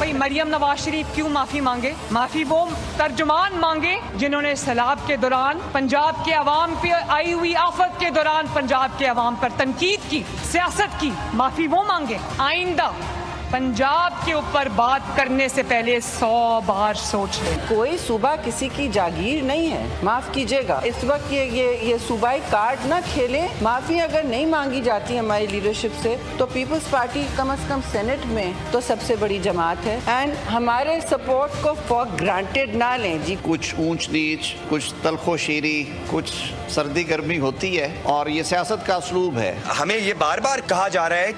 भाई मरियम नवाज शरीफ क्यों माफी मांगे? माफी वो तर्जुमान मांगे जिन्होंने सैलाब के दौरान पंजाब के अवाम पे आई हुई आफत के दौरान पंजाब के अवाम पर तनकीद की, सियासत की। माफी वो मांगे। आइंदा पंजाब के ऊपर बात करने से पहले 100 बार सोच लें। कोई सूबा किसी की जागीर नहीं है, माफ कीजिएगा। इस वक्त ये सूबाई कार्ड ना खेले। माफी अगर नहीं मांगी जाती हमारी लीडरशिप से तो पीपल्स पार्टी कम से कम सेनेट में तो सबसे बड़ी जमात है, एंड हमारे सपोर्ट को फॉर ग्रांटेड ना लें जी। कुछ ऊंच नीच, कुछ तलखोशीरी, कुछ सर्दी गर्मी होती है और ये सियासत का असलूब है। हमें ये बार बार कहा जा रहा है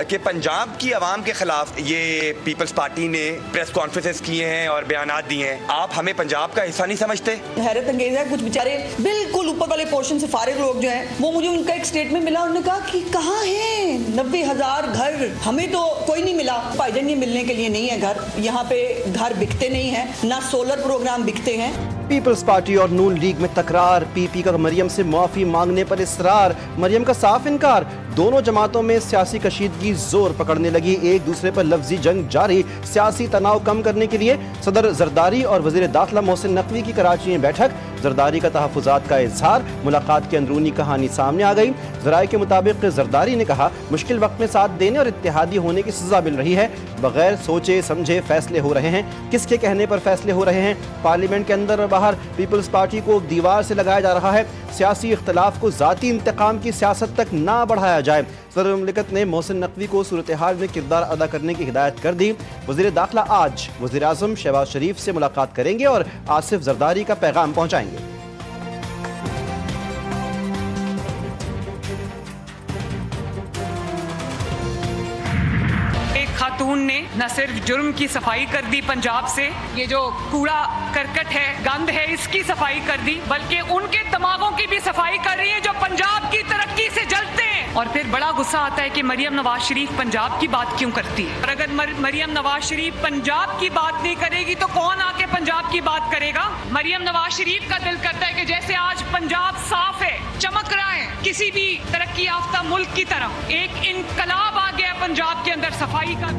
कि पंजाब की आवाम के खिलाफ ये पीपल्स पार्टी ने प्रेस कॉन्फ्रेंसेस किए हैं और बयानात दिए हैं। आप हमें पंजाब का हिस्सा नहीं समझते? हैरत अंगेज है, कुछ बेचारे बिल्कुल ऊपर वाले पोर्शन से फारिग लोग जो हैं, वो मुझे उनका एक स्टेटमेंट मिला, उन्होंने कहा कि कहाँ है 90,000 घर, हमें तो कोई नहीं मिला। भाईजान ये मिलने के लिए नहीं है घर, यहाँ पे घर बिकते नहीं है, ना सोलर प्रोग्राम बिकते हैं। पीपल्स पार्टी और नून लीग में तकरार, पीपी का मरियम से माफी मांगने पर इसरार, मरियम का साफ इनकार। दोनों जमातों में सियासी कशीदगी जोर पकड़ने लगी, एक दूसरे पर लफ्जी जंग जारी। सियासी तनाव कम करने के लिए सदर जरदारी और वजीर दाखिला मोहसिन नकवी की कराची में बैठक, जरदारी का तहफ़्फ़ुज़ात का इजहार, मुलाकात की अंदरूनी कहानी सामने आ गई। ज़राए के मुताबिक जरदारी ने कहा मुश्किल वक्त में साथ देने और इत्तेहादी होने की सज़ा मिल रही है, बगैर सोचे समझे फैसले हो रहे हैं। किसके कहने पर फैसले हो रहे हैं? पार्लियामेंट के अंदर और बाहर पीपल्स पार्टी को दीवार से लगाया जा रहा है। सियासी इख्तलाफ को ज़ाती इंतकाम की सियासत तक ना बढ़ाया जाए। सदर मुमलिकत ने मोहसिन नकवी को सूरत हाल में किरदार अदा करने की हिदायत कर दी। वज़ीर दाखिला आज वज़ीर आज़म शहबाज शरीफ से मुलाकात करेंगे और आसिफ जरदारी का पैगाम पहुँचाएंगे। खातून ने न सिर्फ जुर्म की सफाई कर दी पंजाब से, ये जो कूड़ा करकट है, गंद है, इसकी सफाई कर दी, बल्कि उनके दिमागों की भी सफाई कर रही है जो पंजाब की तरक्की से जलते हैं। और फिर बड़ा गुस्सा आता है कि मरियम नवाज शरीफ पंजाब की बात क्यों करती है। और अगर मरियम नवाज शरीफ पंजाब की बात नहीं करेगी तो कौन आके पंजाब की बात करेगा? मरियम नवाज शरीफ का दिल करता है कि जैसे आज पंजाब साफ है, चमक रहा है किसी भी तरक्की याफ्ता मुल्क की तरह, एक इनकलाब आ गया पंजाब के अंदर सफाई का।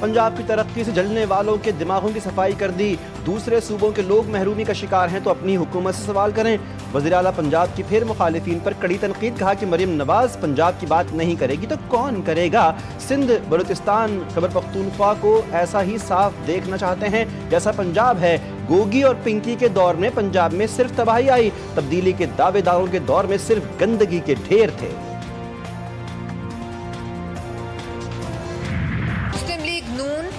पंजाब की तरक्की से जलने वालों के दिमागों की सफाई कर दी। दूसरे सूबों के लोग महरूमी का शिकार हैं तो अपनी हुकूमत से सवाल करें। वज़ीर आला पंजाब की फिर मुखालिफिन पर कड़ी तनकीद, कहा कि मरियम नवाज पंजाब की बात नहीं करेगी तो कौन करेगा? सिंध, बलूचिस्तान, खैबर पख्तूनख्वा को ऐसा ही साफ देखना चाहते हैं जैसा पंजाब है। गोगी और पिंकी के दौर में पंजाब में सिर्फ तबाही आई, तब्दीली के दावेदारों के दौर में सिर्फ गंदगी के ढेर थे।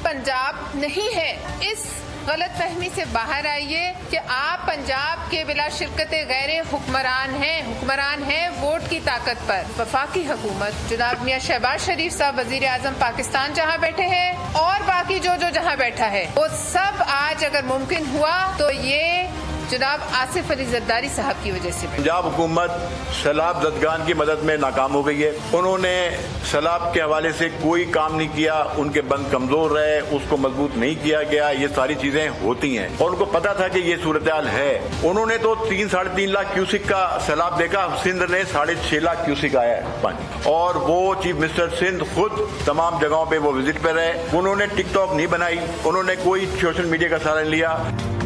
पंजाब नहीं है, इस गलत फहमी से बाहर आइए कि आप पंजाब के बिला शिरकत गैर हुक्मरान हैं वोट की ताकत पर। वफाकी हुकूमत जनाब मियां शहबाज शरीफ साहब वजीर आजम पाकिस्तान जहां बैठे हैं और बाकी जो जहां बैठा है वो सब आज अगर मुमकिन हुआ तो ये जनाब आसिफ अली जरदारी साहब की वजह से। पंजाब हुकूमत सैलाब ज़दगान की मदद में नाकाम हो गई है। उन्होंने सैलाब के हवाले से कोई काम नहीं किया, उनके बंद कमजोर रहे, उसको मजबूत नहीं किया गया। ये सारी चीजें होती हैं और उनको पता था कि ये सूरत हाल है। उन्होंने तो 3-3.5 लाख क्यूसिक का सैलाब देखा, सिंध ने 6.5 लाख क्यूसिक आया है पानी। और वो चीफ मिनिस्टर सिंध खुद तमाम जगहों पे वो विजिट पे रहे। उन्होंने टिकटॉक नहीं बनाई, उन्होंने कोई सोशल मीडिया का सहारा नहीं लिया।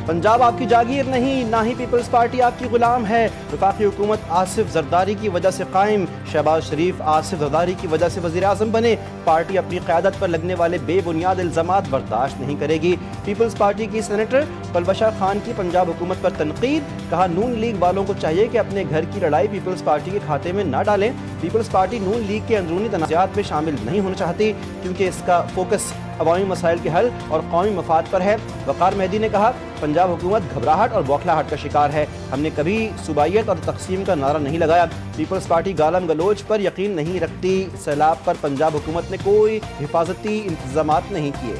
पंजाब आपकी जागीर नहीं, ना ही पीपल्स पार्टी आपकी गुलाम है। वफाकी हुकूमत आसिफ जरदारी की वजह से कायम, शहबाज शरीफ आसिफ जरदारी की वजह से वज़ीर आज़म बने। पार्टी अपनी क़यादत पर लगने वाले बेबुनियाद इल्ज़ामात बर्दाश्त नहीं करेगी। पीपल्स पार्टी की सेनेटर पलवशा खान की पंजाब हुकूमत पर तनकीद, कहा नून लीग वालों को चाहिए कि अपने घर की लड़ाई पीपल्स पार्टी के खाते में न डालें। पीपल्स पार्टी नून लीग के अंदरूनी तनाज़ात में शामिल नहीं होना चाहती क्योंकि इसका फोकस अवामी मसाइल के हल और कौमी मफाद पर है। वक़ार मेहदी ने कहा पंजाब हुकूमत घबराहट और बौखलाहट का शिकार है, हमने कभी सूबाइयत और तकसीम का नारा नहीं लगाया। पीपल्स पार्टी गालम गलोच पर यकीन नहीं रखती, सैलाब पर पंजाब हुकूमत ने कोई हिफाजती इंतजामात नहीं किए।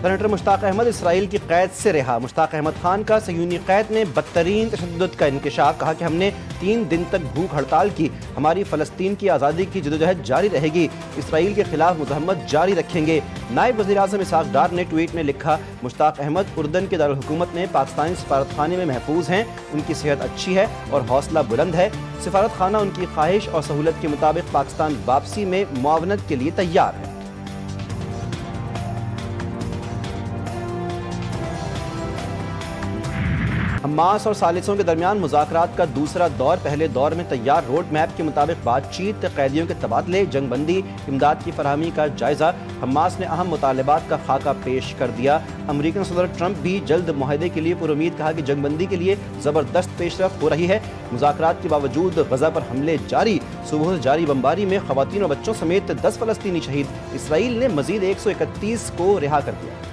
सेनेटर मुश्ताक अहमद इसराइल की कैद से रिहा। मुश्ताक अहमद खान का सयूनी कैद में बदतरीन तशद्दुद का इंकशाफ। कहा कि हमने 3 दिन तक भूख हड़ताल की, हमारी फ़लस्तीन की आज़ादी की जदोजहद जारी रहेगी, इसराइल के खिलाफ मुज़ाहमत जारी रखेंगे। नायब वज़ीर आज़म इसहाक डार ने ट्वीट में लिखा, मुश्ताक अहमद उर्दन के दारुल हुकूमत में पाकिस्तानी सफारतखाने में महफूज हैं, उनकी सेहत अच्छी है और हौसला बुलंद है। सफारत खाना उनकी ख्वाहिश और सहूलत के मुताबिक पाकिस्तान वापसी में मुआवनत के लिए तैयार है। हमास और सालिसों के दरमियान मुज़ाकरात का दूसरा दौर। पहले दौर में तैयार रोड मैप के मुताबिक बातचीत, कैदियों के तबादले, जंगबंदी, इमदाद की फराहमी का जायजा। हमास ने अहम मुतालबात का खाका पेश कर दिया। अमेरिकन सदर ट्रंप भी जल्द मुआहदे के लिए पुरुमीद। कहा कि जंगबंदी के लिए ज़बरदस्त पेशरफ्त हो रही है। मुज़ाकरात के बावजूद गजा पर हमले जारी। सुबह से जारी बमबारी में ख़वातीन और बच्चों समेत 10 फ़लस्तीनी शहीद। इसराइल ने मज़ीद 131 को रिहा कर दिया।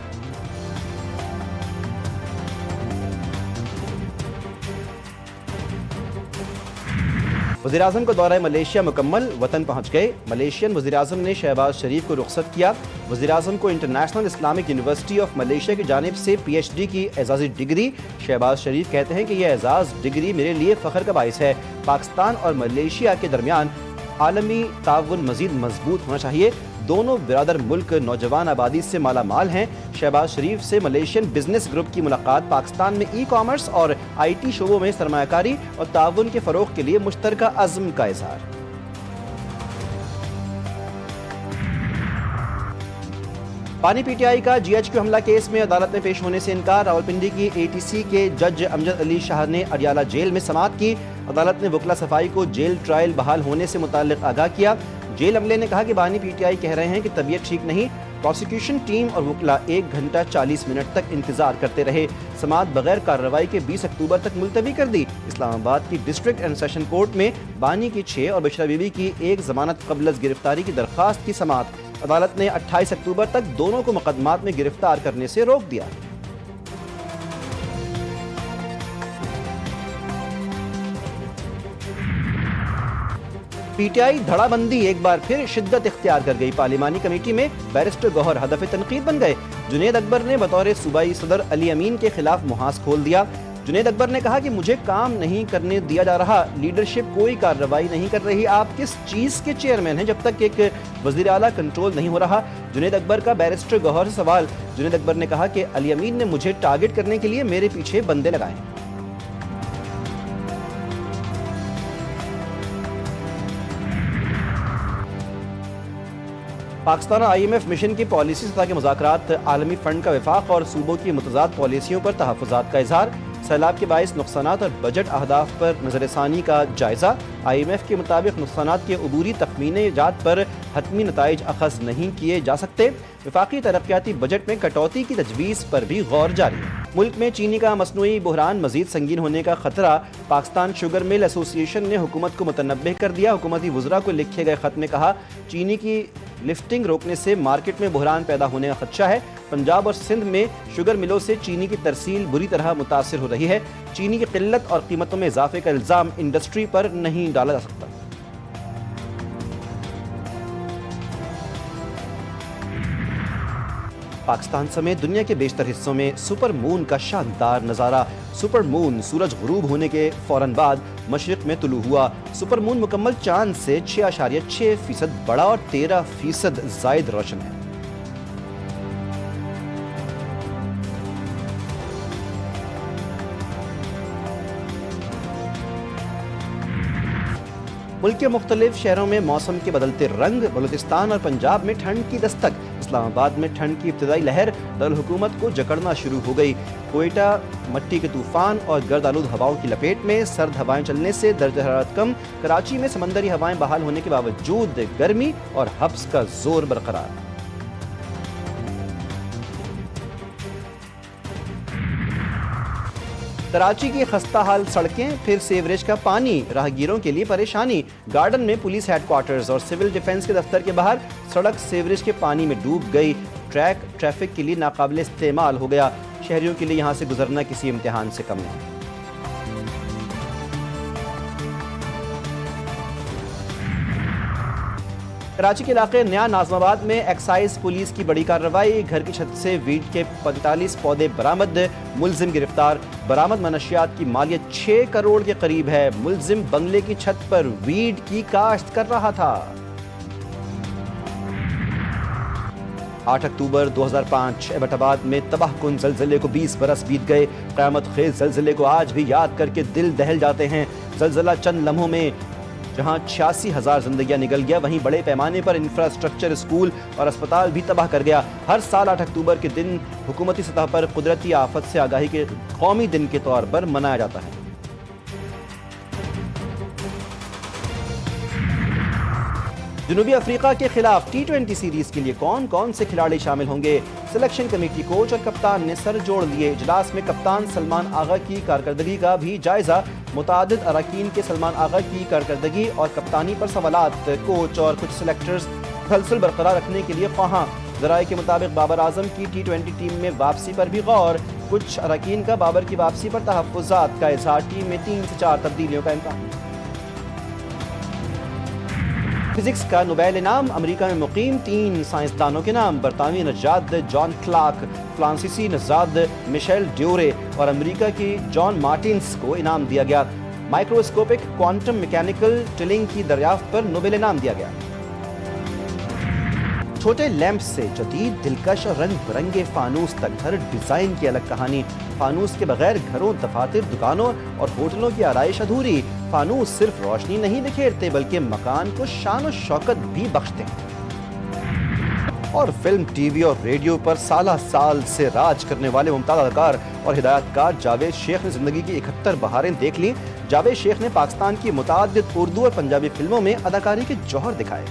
वज़ीर-ए-आज़म को दौरा मलेशिया मुकम्मल, वतन पहुँच गए। मलेशियन वज़ीर-ए-आज़म ने शहबाज शरीफ को रुखसत किया। वज़ीर-ए-आज़म को international Islamic university of Malaysia की जानिब से PhD की एजाज़ी डिग्री। शहबाज शरीफ कहते हैं कि यह एजाज़ डिग्री मेरे लिए फ़ख्र का बाइस है। पाकिस्तान और मलेशिया के दरमियान आलमी ताउन मज़ीद मजबूत होना चाहिए। दोनों बिरादर मुल्क नौजवान आबादी से माला माल हैं। शहबाज शरीफ से मलेशियन बिजनेस ग्रुप की मुलाकात। पाकिस्तान में ई-कॉमर्स और IT शोबों में सरमायाकारी और ताउन के फ़रोग़ के लिए मुश्तरका अज़्म का इज़हार। पानी PTI का GHQ हमला केस में अदालत में पेश होने से इनकार। रावलपिंडी की ATC के जज अमजद अली शाह ने अडियाला जेल में समाअत की। अदालत ने वकला सफाई को जेल ट्रायल बहाल होने से मुताल्लिक आगाह किया। जेल अमले ने कहा कि बानी PTI कह रहे हैं कि तबीयत ठीक नहीं। प्रोसिक्यूशन टीम और वकला 1 घंटा 40 मिनट तक इंतजार करते रहे। समाअत बगैर कार्रवाई के 20 अक्टूबर तक मुलतवी कर दी। इस्लामाबाद की डिस्ट्रिक्ट एंड सेशन कोर्ट में बानी की 6 और बशरा बीबी की 1 जमानत क़ब्ल गिरफ्तारी की दरख्वास्त की समाअत। अदालत ने 28 अक्टूबर तक दोनों को मुकदमात में गिरफ्तार करने से रोक दिया। PTI धड़ाबंदी एक बार फिर शिद्दत इख्तियार कर गई। पार्लिमानी कमेटी में बैरिस्टर गौहर हदफ तनकीद बन गए। जुनैद अकबर ने बतौर सूबाई सदर अली अमीन के खिलाफ मुहास खोल दिया। जुनैद अकबर ने कहा कि मुझे काम नहीं करने दिया जा रहा, लीडरशिप कोई कार्रवाई नहीं कर रही। आप किस चीज़ के चेयरमैन हैं जब तक एक वज़ीर आला कंट्रोल नहीं हो रहा। जुनैद अकबर का बैरिस्टर गौहर से सवाल। जुनैद अकबर ने कहा कि अली अमीन ने मुझे टारगेट करने के लिए मेरे पीछे बंदे लगाए। पाकिस्तान और IMF मिशन की पॉलिसी सतह के मुज़ाकरात। आलमी फंड का वफाक और सूबों की मुतज़ाद पॉलिसियों पर तहफ़्फ़ुज़ात का इज़हार। सैलाब के बाइस नुकसानात और बजट अहदाफ पर नज़रसानी का जायज़ा। IMF के मुताबिक नुकसानात के अबूरी तखमीने जात पर हतमी नताइज अखज़ नहीं किए जा सकते। वफाकी तरक्याती बजट में कटौती की तजवीज़ पर भी गौर जारी। मुल्क में चीनी का मसनूई बहरान मजीद संगीन होने का खतरा। पाकिस्तान शुगर मिल एसोसिएशन ने हुकूमत को मुतनब्बे कर दिया। हुकूमती वज़रा को लिखे गए खत में कहा, चीनी की लिफ्टिंग रोकने से मार्केट में बहरान पैदा होने का खदशा है। पंजाब और सिंध में शुगर मिलों से चीनी की तरसील बुरी तरह मुतासिर हो रही है। चीनी की किल्लत और कीमतों में इजाफे का इल्ज़ाम इंडस्ट्री पर नहीं डाला जा सकता। पाकिस्तान समेत दुनिया के बेशतर हिस्सों में सुपर मून का शानदार नज़ारा। सुपर मून सूरज गुरूब होने के फौरन बाद मशरिक में तुलू हुआ। सुपर मून मुकम्मल चांद से 6.6% बड़ा और 13% ज़ायद रोशन है। मुल्क के मुख्तलिफ शहरों में मौसम के बदलते रंग। बलूचिस्तान और पंजाब में ठंड की दस्तक। इस्लामाबाद में ठंड की इब्तदाई लहर दारुल हुकूमत को जकड़ना शुरू हो गई। कोयटा मट्टी के तूफान और गर्द आलूद हवाओं की लपेट में। सर्द हवाएं चलने से दर्ज हरारत कम। कराची में समंदरी हवाएं बहाल होने के बावजूद गर्मी और हब्स का जोर बरकरार। कराची की खस्ता हाल सड़कें, फिर सीवरेज का पानी, राहगीरों के लिए परेशानी। गार्डन में पुलिस हेडक्वार्टर्स और सिविल डिफेंस के दफ्तर के बाहर सड़क सीवरेज के पानी में डूब गई। ट्रैफिक के लिए नाकाबिल इस्तेमाल हो गया। शहरियों के लिए यहाँ से गुजरना किसी इम्तिहान से कम नहीं। कराची के इलाके नया नाजमाबाद में एक्साइज पुलिस की बड़ी कार्रवाई, घर की छत से वीड के 45 पौधे बरामद, मुलजिम गिरफ्तार। बरामद मनशियात की मालियत 6 करोड़ के करीब है। मुलजिम बंगले की छत पर वीड की काश्त कर रहा था। 8 अक्टूबर 2005 एबटाबाद में तबाहकुन ज़लज़ले को 20 बरस बीत गए। क़यामत खेज़ ज़लज़ले को आज भी याद करके दिल दहल जाते हैं। ज़लज़ला चंद लम्हों में जहां 86,000 जिंदगियां निगल गया, वहीं बड़े पैमाने पर इंफ्रास्ट्रक्चर, स्कूल और अस्पताल भी तबाह कर गया। हर साल 8 अक्टूबर के दिन हुकूमती सतह पर कुदरती आफत से आगाही के कौमी दिन के तौर पर मनाया जाता है। जनूबी अफ्रीका के खिलाफ T20 सीरीज के लिए कौन कौन से खिलाड़ी शामिल होंगे? सिलेक्शन कमेटी, कोच और कप्तान ने सर जोड़ लिए। इजलास में कप्तान सलमान आगा की कारकर्दगी का भी जायजा। मुतादिद अरकान के सलमान आगा की कारकर्दगी और कप्तानी पर सवालात। कोच और कुछ सिलेक्टर्स तसलसल बरकरार रखने के लिए ख्वाहां। ज़राए के मुताबिक बाबर आजम की T20 टीम में वापसी पर भी गौर। कुछ अरकान का बाबर की वापसी पर तहफ़्फ़ुज़ात का इज़हार। टीम में 3 से 4 तब्दीलियों का इम्कान। फिजिक्स का नोबेल इनाम अमेरिका में मुकीम 3 साइंसदानों के नाम। बरतानवी नजाद जॉन क्लार्क, फ्रांसीसी नजाद मिशेल ड्यूरे और अमेरिका की जॉन मार्टिन्स को इनाम दिया गया। माइक्रोस्कोपिक क्वांटम मैकेनिकल टिलिंग की दरियाफ्त पर नोबेल इनाम दिया गया। छोटे लैंप से जदीद, दिलकश और रंग बिरंगे फानूस तक, हर डिजाइन की अलग कहानी। फानूस के बगैर घरों, दफातर, दुकानों और होटलों की आराइश अधूरी। फानूस सिर्फ रोशनी नहीं बिखेरते बल्कि मकान को शान और शौकत भी बख्शते हैं। और फिल्म, टीवी और रेडियो पर साल से राज करने वाले मुमताज अदाकार और हिदायतकार जावेद शेख ने जिंदगी की 71 बहारें देख ली। जावेद शेख ने पाकिस्तान की मुतादिद उर्दू और पंजाबी फिल्मों में अदाकारी के जौहर दिखाए।